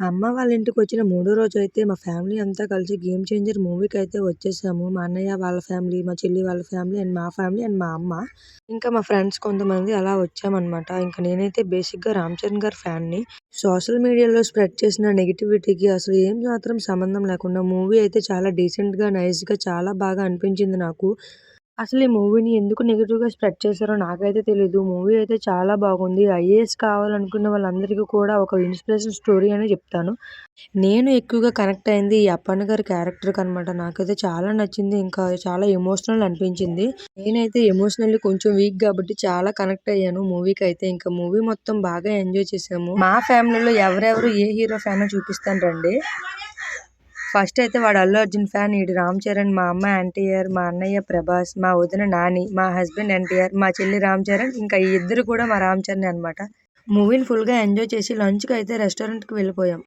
అమ్మ వాళ్ళ ఇంటికొచ్చిన మూడో రోజైతే మా ఫ్యామిలీ అంతా కలిసి 'గేమ్ చేంజర్' మూవీకైతే వచ్చేసాము. మా అన్నయ్య వాళ్ళ ఫ్యామిలీ, మా చెల్లి వాళ్ళ ఫ్యామిలీ అండ్ మా ఫ్యామిలీ అండ్ మా అమ్మ. ఇంకా మా ఫ్రెండ్స్ కొంతమంది అలా వచ్చామనమాట. ఇంక నేనైతే బేసిక్‌గా 'రామ్ చరణ్' గారి ఫ్యాన్‌ని. సోషల్ మీడియాలో స్ప్రెడ్ చేసిన నెగటివిటీకి అసలు ఏం మాత్రం సంబంధం లేకుండా మూవీ అయితే చాలా డీసెంట్‌గా, నైస్‌గా చాలా బాగా అనిపించింది నాకు. అసలు ఈ మూవీని ఎందుకు నెగెటివ్‌గా స్ప్రెడ్ చేశారో నాకైతే తెలీదు. మూవీ అయితే చాలా బాగుంది. ఐఏఎస్ కావాలనుకున్న వాళ్ళందరికీ కూడా ఒక ఇన్స్పిరేషన్ స్టోరీ అనే చెప్తాను. నేను ఎక్కువగా కనెక్ట్ అయింది ఈ అప్పన్న గారి క్యారెక్టర్‌కనమాట. నాకైతే చాలా నచ్చింది. ఇంకా చాలా ఎమోషనల్ అనిపించింది. నేనైతే ఎమోషనల్లీ కొంచెం వీక్ కాబట్టి చాలా కనెక్ట్ అయ్యాను మూవీకైతే. ఇంకా మూవీ మొత్తం బాగా ఎంజాయ్ చేశాము. మా ఫ్యామిలీలో ఎవరెవరు ఏ హీరో ఫ్యానో చూపిస్తాను రండి. ఫస్ట్ అయితే వాడు అల్లు అర్జున్ ఫ్యాన్, ఈడు రామ్ చరణ్, మా అమ్మ ఎన్టీఆర్, మా అన్నయ్య ప్రభాస్, మా వదిన నాని, మా హస్బెండ్ ఎన్టీఆర్, మా చెల్లి రామ్ చరణ్, ఇంకా ఈ ఇద్దరు కూడా మా రామ్ చరణే అనమాట. మూవీని ఫుల్‌గా ఎంజాయ్ చేసి లంచ్‌కి అయితే రెస్టారెంట్‌కి వెళ్ళిపోయాం.